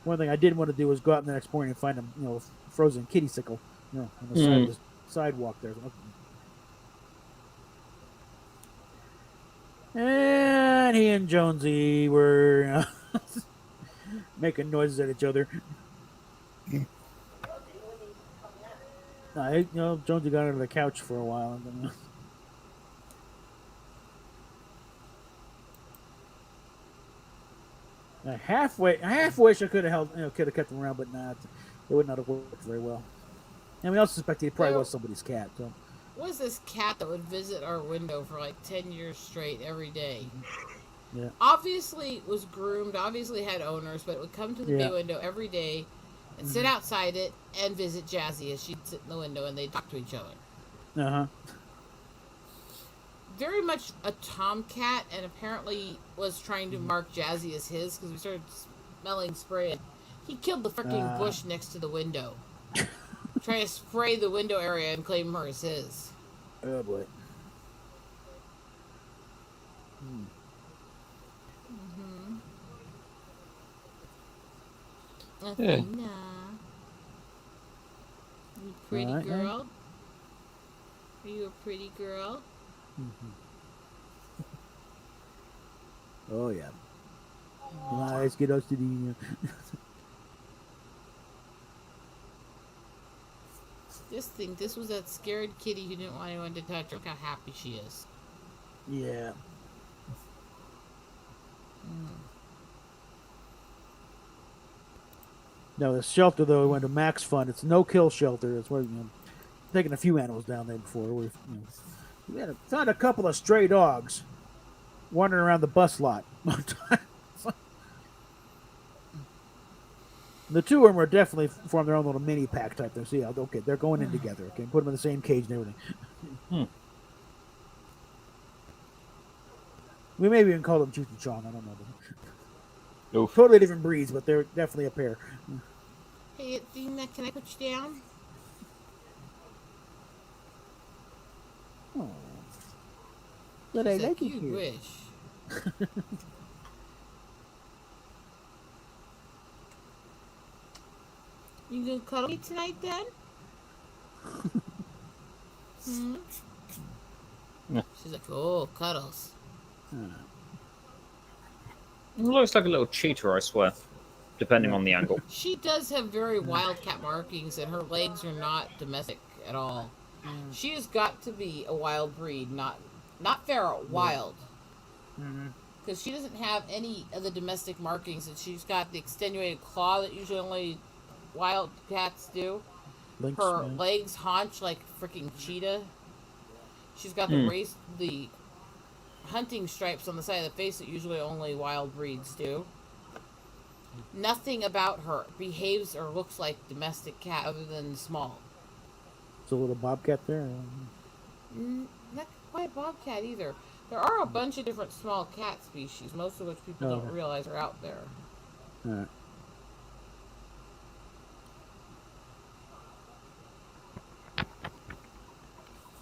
one thing I didn't want to do was go out the next morning and find him, frozen kitty sickle, on the side of the sidewalk there. And he and Jonesy were making noises at each other. Jonesy got under the couch for a while. And then, I half wish I could have held, could have kept him around, but not. It would not have worked very well. And we also suspect he probably was somebody's cat. So. Was this cat that would visit our window for like 10 years straight every day? Yeah. Obviously was groomed, obviously had owners, but it would come to the bay window every day and sit outside it and visit Jazzy as she'd sit in the window and they'd talk to each other. Uh-huh. Very much a tomcat, and apparently was trying to mark Jazzy as his because we started smelling spray. And he killed the freaking bush next to the window. Trying to spray the window area and claim her as his. Oh boy. Athena. You pretty Alright, girl? Are you a pretty girl? Oh yeah. Nice, get us to the. Just think, this was that scared kitty who didn't want anyone to touch her. Look how happy she is. Yeah. No, the shelter though went to Max Fund. It's a no-kill shelter. It's where taken a few animals down there before. We found a couple of stray dogs wandering around the bus lot one time. The two of them are definitely formed their own little mini pack type thing. So yeah, okay, they're going in together. Okay, put them in the same cage and everything. We maybe even call them Cheech and Chong. I don't know. Oof. Totally different breeds, but they're definitely a pair. Hey, Athena, can I put you down? Oh. But She's I like it you here. wish. You gonna cuddle me tonight, then? Hmm? Yeah. She's like, oh, cuddles. It looks like a little cheetah, I swear, depending on the angle. She does have very wildcat markings, and her legs are not domestic at all. She has got to be a wild breed, not feral, wild. Because she doesn't have any of the domestic markings, and she's got the extenuated claw that usually only wild cats do. Lynx, Her yeah. legs haunch like freaking cheetah. She's got the hunting stripes on the side of the face that usually only wild breeds do. Nothing about her behaves or looks like domestic cat other than small. It's a little bobcat there. Not quite bobcat either. There are a bunch of different small cat species, most of which people don't realize are out there. All right.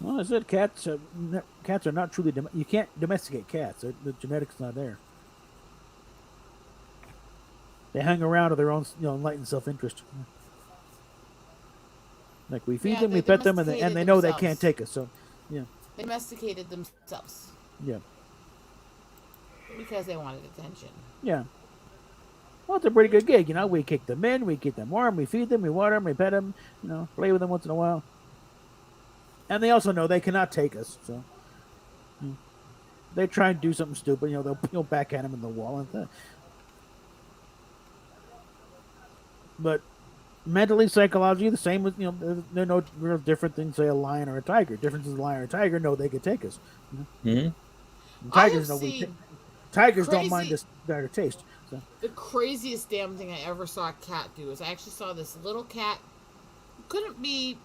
Well, I said cats are not truly you can't domesticate cats. The genetics not there. They hang around of their own, enlightened self-interest. Like we feed Yeah, them, they we pet them, and they domesticated know they themselves. can't take us. So, yeah, They domesticated themselves yeah, because they wanted attention. yeah. Well, it's a pretty good gig, We kick them in, we keep them warm, we feed them, we water them, we pet them, play with them once in a while. And they also know they cannot take us, so they try and do something stupid. They'll backhand them in the wall and that. But mentally, psychologically, the same with they're no real different than say a lion or a tiger. Difference is a lion or a tiger know they could take us. Hmm. Tigers I know have we. seen Tigers don't mind crazy- this better taste. So. The craziest damn thing I ever saw a cat do is I actually saw this little cat. Couldn't be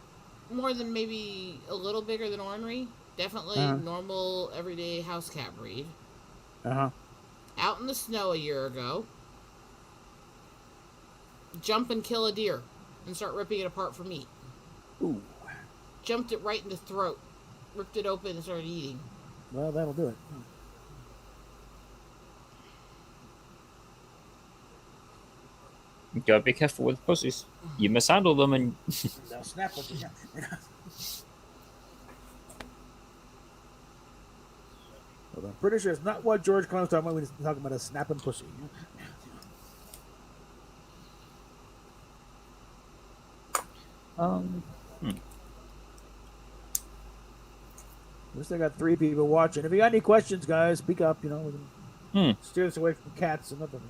more than maybe a little bigger than ornery. Definitely normal, everyday house cat breed. Out in the snow a year ago. Jump and kill a deer and start ripping it apart for meat. Ooh. Jumped it right in the throat. Ripped it open and started eating. Well, that'll do it. You gotta be careful with pussies. You mishandle them and They'll snap at you. Well, I'm pretty sure it's not what George Clooney was talking about when he's talking about a snapping pussy. um, At least I got 3 people watching. If you got any questions, guys, speak up. We can steer this away from cats and nothing.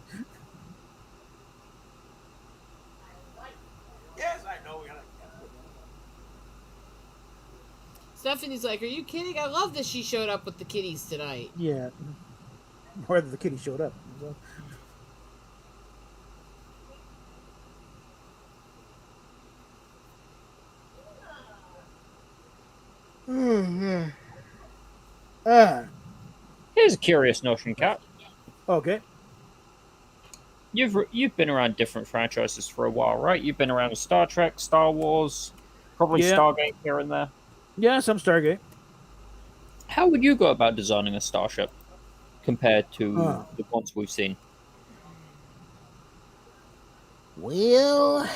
Yes, I know. Stephanie's like, are you kidding? I love that she showed up with the kitties tonight. Yeah. Or that the kitty showed up. So. here's a curious notion, Cat. Okay. You've been around different franchises for a while, right? You've been around Star Trek, Star Wars, probably Yeah. Stargate here and there. Yeah, some Stargate. How would you go about designing a starship compared to the ones we've seen? Well,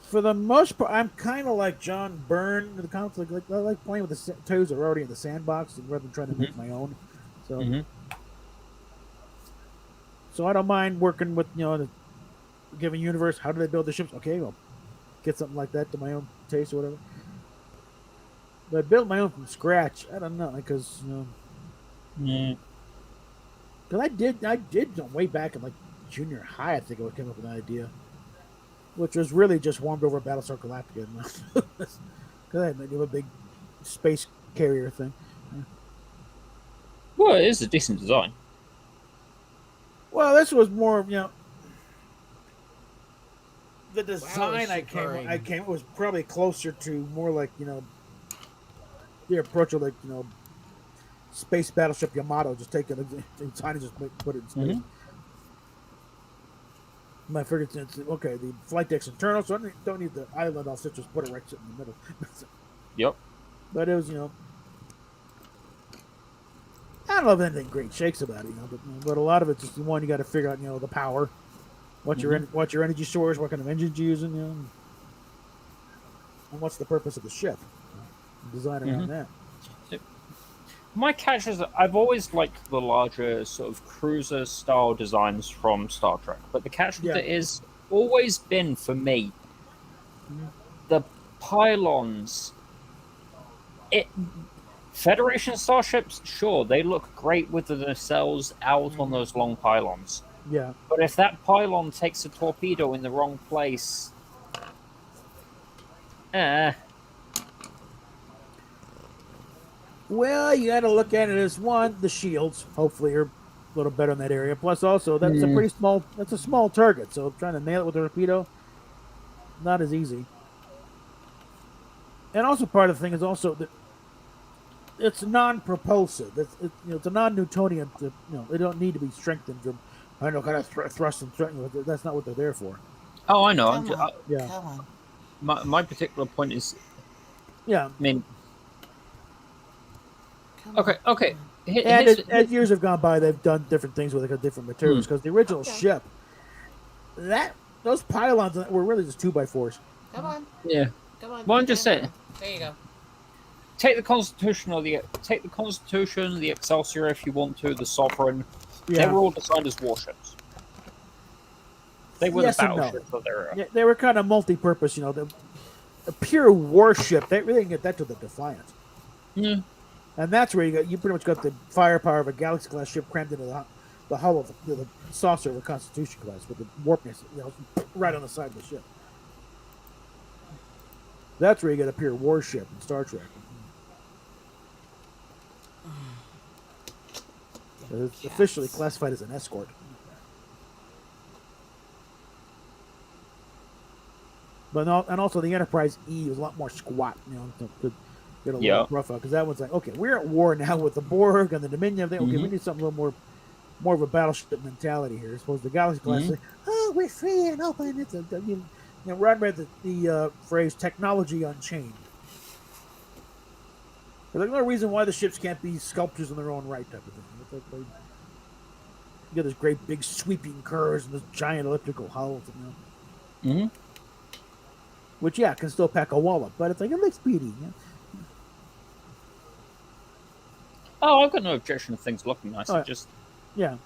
for the most part, I'm kind of like John Byrne. The conflict, like I like playing with the toys that are already in the sandbox, rather than trying to make my own. So, so I don't mind working with the given universe. How do they build the ships? Okay, well, get something like that to my own taste or whatever. But build my own from scratch. I don't know, because Because I did way back in like junior high. I think I came up with an idea, which was really just warmed over Battlestar Galactica. Because I had a big space carrier thing. Well, it is a decent design. Well, this was more, the design she purring. I came was probably closer to more like the approach of like space battleship Yamato, just taking a design and just put it in space. My figured since okay, the flight deck's internal, so I don't need the island. I'll just put it right in the middle. Yep. But it was I don't know if anything great shakes about it, but a lot of it's just the one you got to figure out, the power, what's your energy source, what kind of engines you're using, and what's the purpose of the ship. Design around that. My catch is that I've always liked the larger sort of cruiser style designs from Star Trek, but the catch with it is always been for me the pylons. Federation starships, sure, they look great with the nacelles out on those long pylons. Yeah. But if that pylon takes a torpedo in the wrong place, Well, you got to look at it as one, the shields hopefully are a little better in that area. Plus, also that's a pretty small. That's a small target, so trying to nail it with a torpedo, not as easy. And also, part of the thing is also that it's non-propulsive. It's a non-Newtonian. They don't need to be strengthened from kind of thrust and strength. That's not what they're there for. oh, I know. Yeah. Come on. My particular point is, Yeah. I mean, Come okay. on. And as years have gone by, they've done different things with different materials. Because the original ship, those pylons were really just 2x4s. Come on. yeah. Come on. Well, I'm just saying. There you go. Take the Constitution, the Excelsior if you want to, the Sovereign. They were all designed as warships. They were Yes the and no. battleships of their era. Yeah, they were kind of multi-purpose. A pure warship. They really didn't get that to the Defiant. Yeah. And that's where you pretty much got the firepower of a Galaxy class ship crammed into the hull of the saucer of a Constitution class with the warp nest, right on the side of the ship. That's where you get a pure warship in Star Trek. It's officially classified as an escort. But and also the Enterprise E was a lot more squat, to get a little rough out, because that one's like, okay, we're at war now with the Borg and the Dominion. Okay, we need something a little more of a battleship mentality here. Suppose the Galaxy class, like, oh, we're free and open. It's Ron read the phrase "technology unchained." There's no reason why the ships can't be sculptures in their own right, type of thing. It's like you get this great big sweeping curves and this giant elliptical hulls, which can still pack a wallop, but it's like it looks speedy. Oh, I've got no objection to things looking nice. Just Yeah.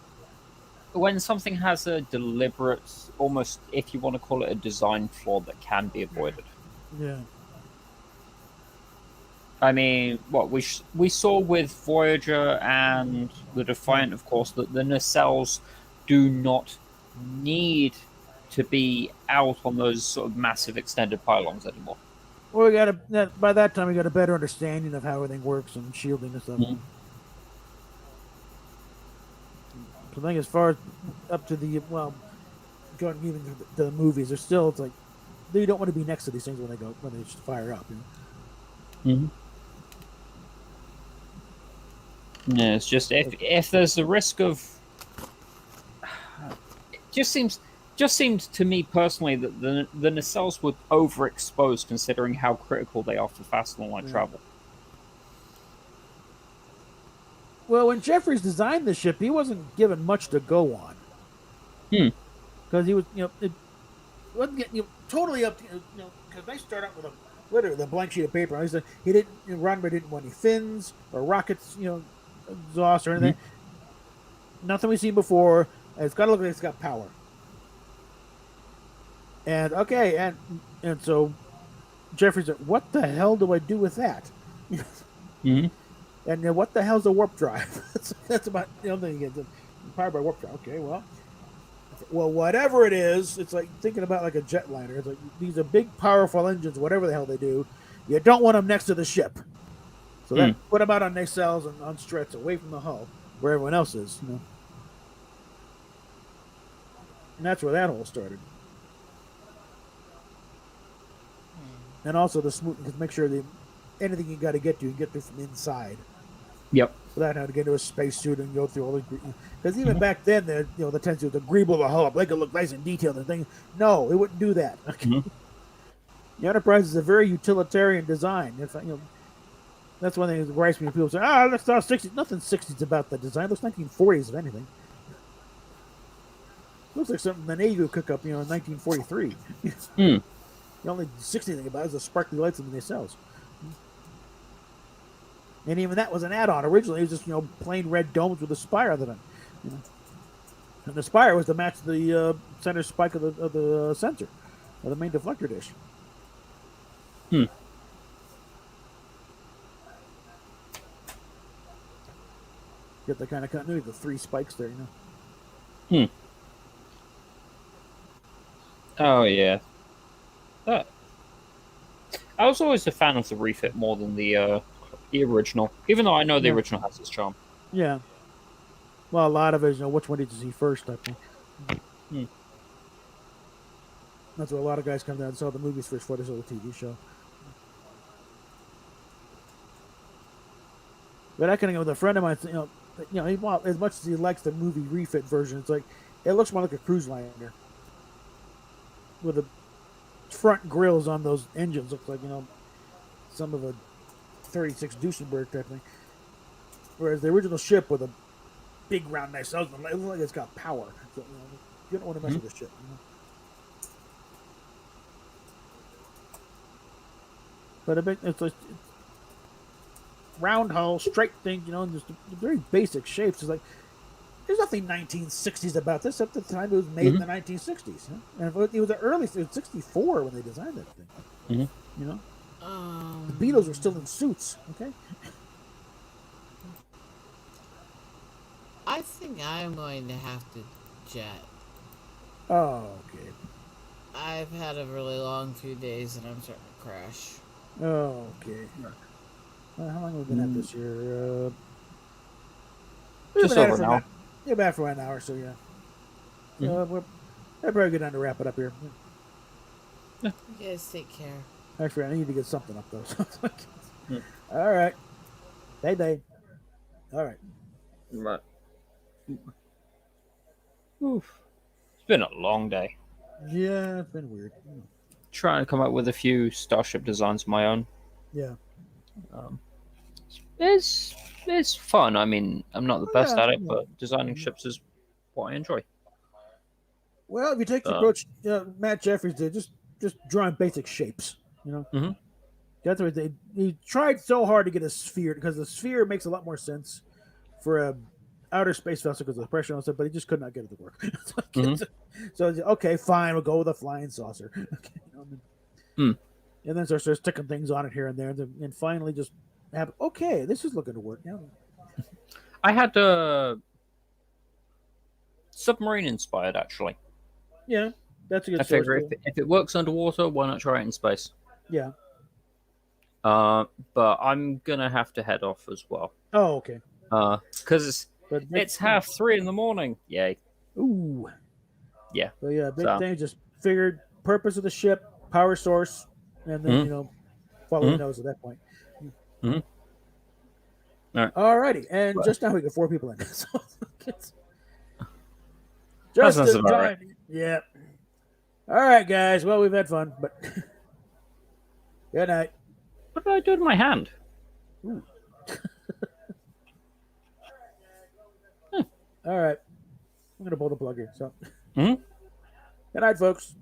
when something has a deliberate, almost, if you want to call it a design flaw that can be avoided. Yeah. I mean, what we saw with Voyager and the Defiant, of course, that the nacelles do not need to be out on those sort of massive extended pylons anymore. Well, by that time we got a better understanding of how everything works and shielding and stuff. So I think as far as up to the going even to the movies, it's like they don't want to be next to these things when they just fire up. Yeah, it's just if there's the risk of, it just seems to me personally that the nacelles were overexposed considering how critical they are for fast and light travel. Well, when Jeffries designed the ship, he wasn't given much to go on. Because he was, it wasn't getting totally up to, because they start out with literally a blank sheet of paper. He didn't, Roddenberry didn't want any fins or rockets, exhaust or anything. Nothing we've seen before. It's got to look like it's got power. And and so Jeffries said, "What the hell do I do with that?" And what the hell's a warp drive? That's about the only thing you get. Powered by warp drive. Okay, well, whatever it is, it's like thinking about like a jetliner. It's like these are big, powerful engines. Whatever the hell they do, you don't want them next to the ship. So that put them out on nacelles and on struts, away from the hull, where everyone else is. You know, and that's where that whole started. And also the smooth, because make sure that anything you got to get to, you get through from inside. Yep. Without having to get into a spacesuit and go through all the. Because even back then, the tendency was to greeble the hull up, make it look nice and detailed and things. No, it wouldn't do that. Okay. The Enterprise is a very utilitarian design. If that's one thing that worries me. People say, that's all 60s. Nothing 60s about the design. It looks 1940s, if anything. Looks like something the Navy would cook up, in 1943. The only 60 thing about it is the sparkly lights in the nacelles. And even that was an add-on. Originally, it was just plain red domes with a spire on them. And the spire was to match the center spike of the sensor, of the main deflector dish. Get the kind of continuity, the 3 spikes there, Oh yeah. I was always a fan of the refit more than the original, even though I know the original has its charm. Yeah. Well, a lot of it is, which one did you see first, I think. That's why a lot of guys come down and saw the movies first before they saw the TV show. But I can go with a friend of mine, as much as he likes the movie refit version, it's like, it looks more like a cruise liner. With the front grills on those engines, looks like, some of a 36 Duesenberg type thing. Whereas the original ship with a big round nice nose, it looks like it's got power. So, you don't want to mess with this ship. But it's like round hull, straight thing, and just very basic shapes. It's like there's nothing 1960s about this. At the time, it was made in the 1960s, and it was it was 64 when they designed that thing. The Beatles were still in suits. Okay. I think I'm going to have to jet. Oh, okay. I've had a really long few days and I'm starting to crash. Oh, okay. How long have we been at this year? Just over an hour. Yeah, about for an hour, so yeah. We're probably good time to wrap it up here. You guys take care. Actually, I need to get something up, though. All right. Day. All right. Right. Oof. It's been a long day. Yeah, it's been weird. Trying to come up with a few Starship designs of my own. Yeah. It's fun. I mean, I'm not the best at it, but designing ships is what I enjoy. Well, if you take the approach Matt Jeffries did, just drawing basic shapes, That's what he tried so hard to get a sphere, because the sphere makes a lot more sense for a outer space vessel because of the pressure and stuff, but he just could not get it to work. So okay, fine, we'll go with a flying saucer. And then starts sticking things on it here and there, and finally just have okay, this is looking to work now. I had a submarine inspired actually. Yeah, that's a good. I figure if it works underwater, why not try it in space? Yeah. But I'm gonna have to head off as well. Oh, okay. Because it's 3:30 in the morning. Yay. Ooh. Yeah. So yeah, big thing. Just figured purpose of the ship, power source, and then follow the nose at that point. Alrighty, and just now we got 4 people in. So just in time. Right. Yeah. All right, guys. Well, we've had fun, but good night. What did I do with my hand? All right. I'm gonna pull the plug here. So. Good night, folks.